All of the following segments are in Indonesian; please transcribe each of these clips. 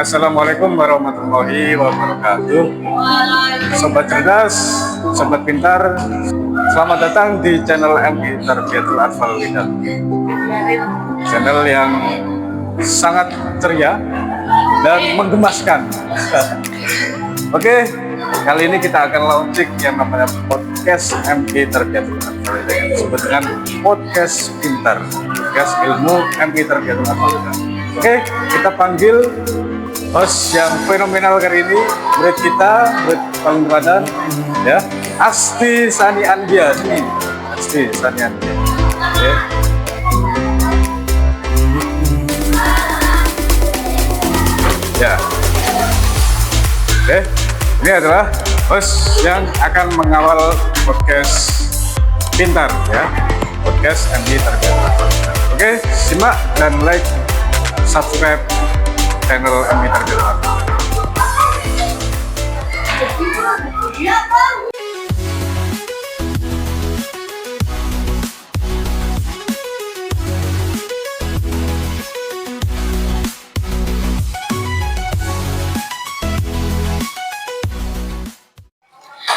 Assalamualaikum warahmatullahi wabarakatuh. Sobat cerdas, sobat pintar, selamat datang di channel MI Tarbiyatul Atfal Widal. Channel yang sangat ceria dan menggemaskan. Oke, kali ini kita akan launching yang namanya podcast MI Tarbiyatul Atfal Widal, yang disebut dengan podcast pintar, podcast ilmu MI Tarbiyatul Atfal Widal. Oke, kita panggil host yang fenomenal kali ini, murid kita, murid paling teladan, ya, Asti Sani Andia. Asti Sani Andia. Oke. Ya. Oke, ini adalah host yang akan mengawal podcast pintar, ya, podcast MI Tarbiyatul Atfal Widal. Oke, simak dan like, subscribe channel MI Tarbiyatul Atfal.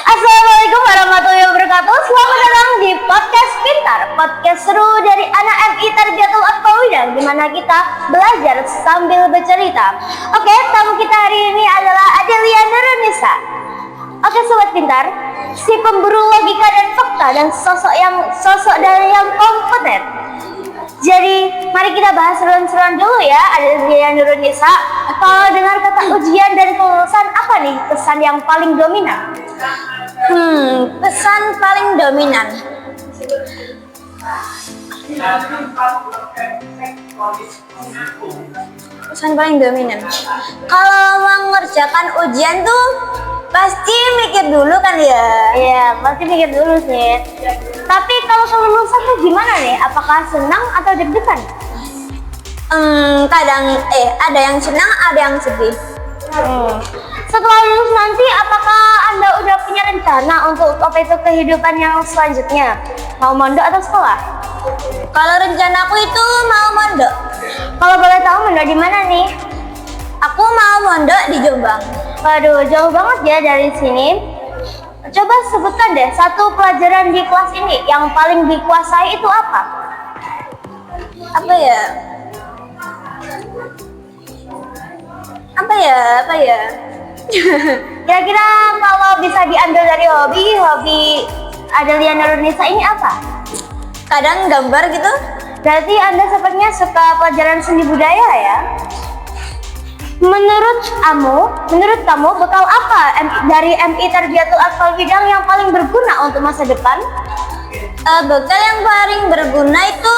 Assalamualaikum warahmatullahi wabarakatuh. Selamat datang di podcast pintar, podcast seru dari anak MI Tarbiyatul Atfal Widal, di mana kita belajar sambil bercerita. Oke, tamu kita hari ini adalah Adelia Nurunisa. Oke, sobat pintar, si pemburu logika dan fakta dan sosok dari yang kompeten. Jadi, mari kita bahas seruan-seruan dulu ya, Adelia Nurunisa. Kalau dengar kata ujian dan kelulusan, apa nih kesan yang paling dominan? Pesan paling dominan. Pesan paling dominan. Kalau mengerjakan ujian tuh pasti mikir dulu kan ya? Iya, pasti mikir dulu sih. Tapi kalau kelulusan tuh gimana nih? Apakah senang atau deg-degan? Kadang ada yang senang, ada yang sedih. Setelah lulus nanti, apakah Anda udah punya rencana untuk kehidupan yang selanjutnya? Mau mondok atau sekolah? Kalau rencanaku itu mau mondok. Kalau boleh tahu mondok di mana nih? Aku mau mondok di Jombang. Waduh, jauh banget ya dari sini. Coba sebutkan deh satu pelajaran di kelas ini yang paling dikuasai itu apa? Apa ya? Kira-kira kalau bisa diambil dari hobi Adelia Nurunisa ini apa? Kadang gambar gitu. Berarti Anda sepertinya suka pelajaran seni budaya ya? Menurut kamu bekal apa dari MI Tarbiyatul Atfal Widal yang paling berguna untuk masa depan? Bekal yang paling berguna itu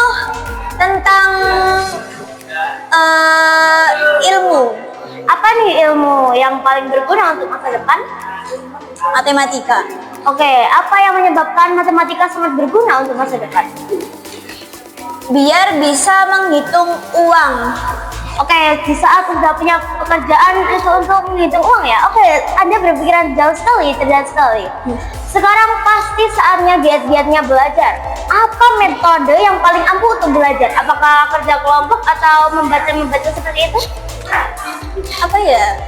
tentang ilmu. Apa nih ilmu yang paling berguna untuk masa depan? Matematika. Oke, apa yang menyebabkan matematika sangat berguna untuk masa depan? Biar bisa menghitung uang. Oke, di saat sudah punya pekerjaan itu untuk menghitung uang ya. Oke, Anda berpikiran jauh sekali, cerdas sekali. Sekarang pasti saatnya giat-giatnya belajar. Apa metode yang paling ampuh untuk belajar? Apakah kerja kelompok atau membaca seperti itu? Apa ya?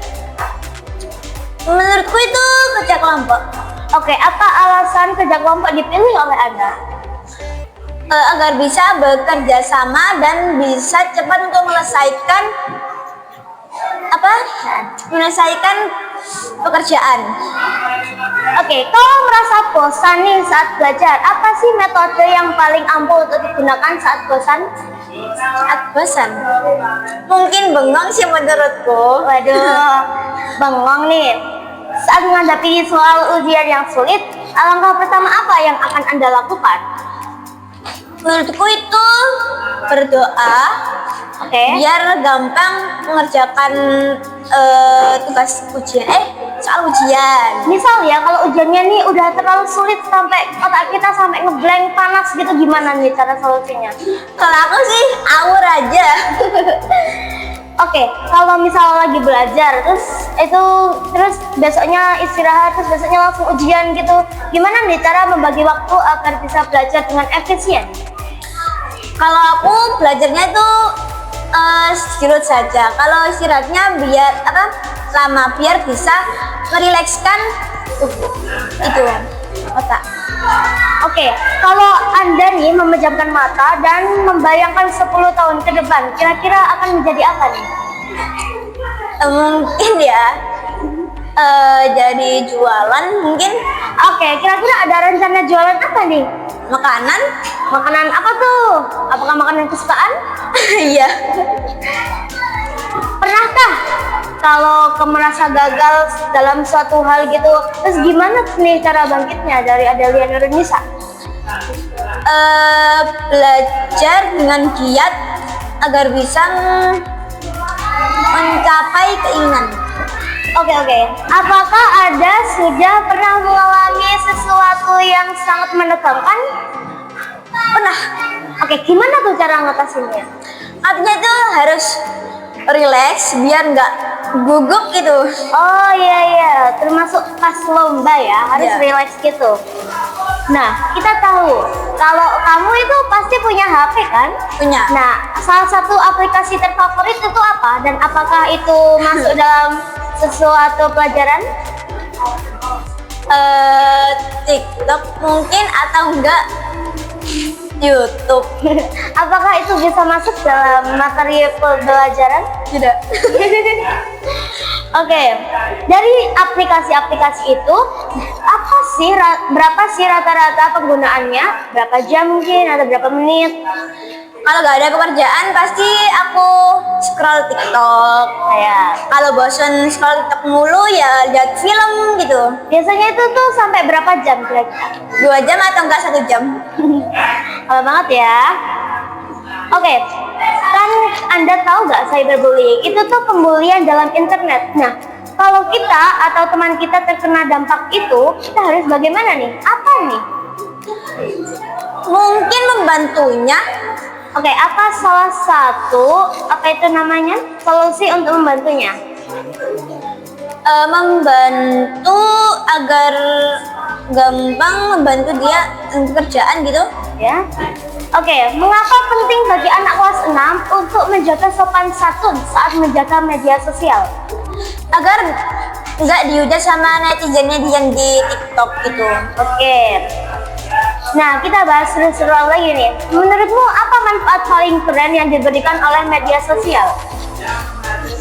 Menurutku itu kerja kelompok. Oke, apa alasan kerja kelompok dipilih oleh Anda? Agar bisa bekerja sama dan bisa cepat untuk menyelesaikan pekerjaan. Oke, kalau merasa bosan nih saat belajar, apa sih metode yang paling ampuh untuk digunakan saat bosan? Mungkin bengong sih menurutku. Waduh, bengong nih. Saat menghadapi soal ujian yang sulit, langkah pertama apa yang akan Anda lakukan? Menurutku itu berdoa. Biar gampang mengerjakan tugas ujian. Soal ujian. Misal ya, kalau ujiannya nih udah terlalu sulit sampai otak kita sampai ngeblank panas gitu, gimana nih cara solusinya? Kalau aku sih awur aja. Oke, kalau misal lagi belajar terus besoknya istirahat, terus besoknya langsung ujian gitu, gimana nih cara membagi waktu agar bisa belajar dengan efisien? Kalau aku belajarnya itu istirahat saja. Kalau istirahatnya biar apa? Lama, biar bisa merilekskan itu otak. Oke, kalau Anda nih memejamkan mata dan membayangkan 10 tahun ke depan, kira-kira akan menjadi apa nih? Mungkin ya jadi jualan mungkin. Oke, kira-kira ada rencana jualan apa nih? Makanan. Makanan apa tuh? Apakah makanan kesukaan? Iya. Pernahkah kalau kamu merasa gagal dalam suatu hal gitu, terus gimana nih cara bangkitnya dari Adelia Nurunisa? Belajar dengan giat agar bisa mencapai keinginan. Oke. Apakah Ada sudah pernah mengalami sesuatu yang sangat menegangkan? Pernah. Oke, gimana tuh cara ngatasinnya? Artinya itu harus relax biar nggak gugup gitu. Oh iya, termasuk pas lomba ya, harus Iya. relax gitu. Nah, kita tahu kalau kamu itu pasti punya HP kan? Punya. Nah, salah satu aplikasi terfavorit itu apa? Dan apakah itu masuk dalam sesuatu pelajaran? TikTok mungkin atau enggak YouTube. Apakah itu bisa masuk dalam materi pembelajaran? Tidak. Oke, dari aplikasi-aplikasi itu berapa sih rata-rata penggunaannya? Berapa jam mungkin atau berapa menit? Kalau nggak ada pekerjaan pasti aku scroll TikTok. Kayak Kalau bosan scroll TikTok mulu ya lihat film gitu. biasanya itu tuh sampai berapa jam kira-kira? 2 jam atau enggak 1 jam. Lama banget ya. Oke, kan Anda tahu nggak cyberbullying? Itu tuh pembulian dalam internet. Nah, kalau kita atau teman kita terkena dampak itu, kita harus bagaimana nih? Apa nih? Mungkin membantunya. Oke, apa salah satu solusi untuk membantunya? Membantu agar gampang membantu dia kerjaan gitu. Ya. Oke, mengapa penting bagi anak kelas 6 untuk menjaga sopan santun saat menjaga media sosial? Agar nggak dihujat sama netizen-netizen di TikTok gitu. Oke. Nah, kita bahas seru-seruan lagi nih. Menurutmu apa manfaat paling keren yang diberikan oleh media sosial?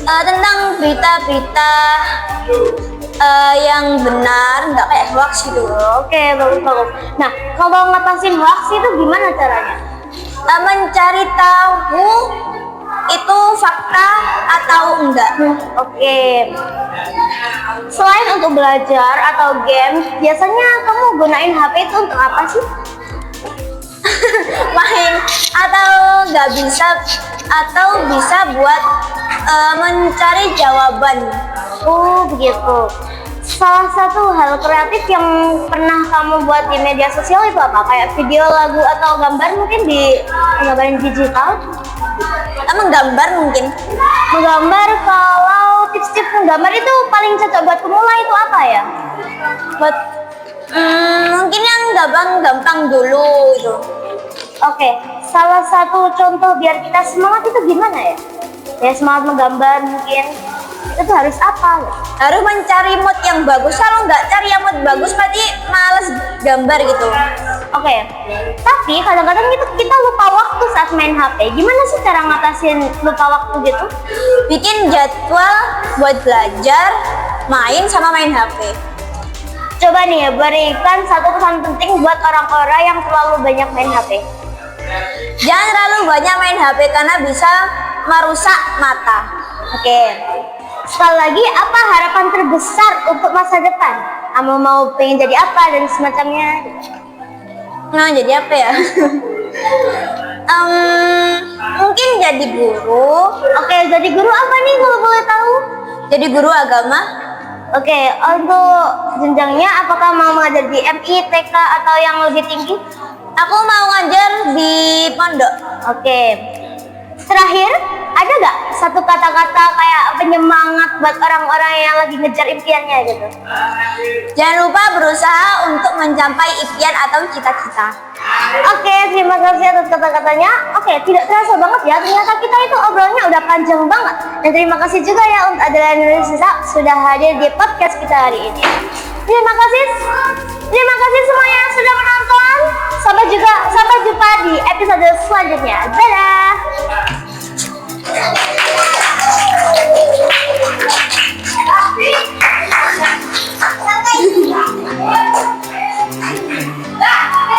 Tentang berita-berita yang benar, nggak kayak hoax gitu. Oke, bagus. Nah, kalau ngatasin hoax itu gimana caranya? Mencari tahu itu fakta atau enggak. Oke. Selain untuk belajar atau game, biasanya kamu gunain HP itu untuk apa sih? Main atau nggak bisa atau bisa buat mencari jawaban. Oh, begitu. Salah satu hal kreatif yang pernah kamu buat di media sosial itu apa? Kayak video, lagu, atau gambar mungkin di gambaran digital? Menggambar mungkin. Menggambar, kalau tips-tips menggambar itu paling cocok buat pemula itu apa ya? Buat mungkin yang gampang dulu itu. Oke, salah satu contoh biar kita semangat itu gimana ya? Ya semangat menggambar mungkin. Itu tuh harus apa? Harus mencari mood yang bagus. Kalau nggak cari yang mood bagus berarti males gambar gitu. Oke, tapi kadang-kadang kita lupa waktu saat main HP. Gimana sih cara ngatasin lupa waktu gitu? Bikin jadwal buat belajar, main sama main HP. Coba nih, berikan satu pesan penting buat orang-orang yang terlalu banyak main HP. Jangan terlalu banyak main HP karena bisa merusak mata. Oke. Sekali lagi, apa harapan terbesar untuk masa depan? Kamu mau pengen jadi apa dan semacamnya? Nah, jadi apa ya? Mungkin jadi guru. Oke, jadi guru apa nih kalau boleh tahu? Jadi guru agama. Oke, untuk jenjangnya apakah mau mengajar di MI, TK, atau yang lebih tinggi? Aku mau ngajar di pondok. Oke. Terakhir, ada gak satu kata-kata kayak penyemangat buat orang-orang yang lagi ngejar impiannya gitu? Jangan lupa berusaha untuk mencapai impian atau cita-cita. Oke, terima kasih atas kata-katanya. Oke, tidak terasa banget ya, ternyata kita itu obrolannya udah panjang banget. Dan terima kasih juga ya untuk Adela Indonesia sudah hadir di podcast kita hari ini. Terima kasih semuanya yang sudah menonton. Sampai jumpa di episode selanjutnya. Dadah.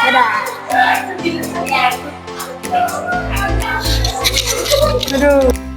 Dadah. Aduh.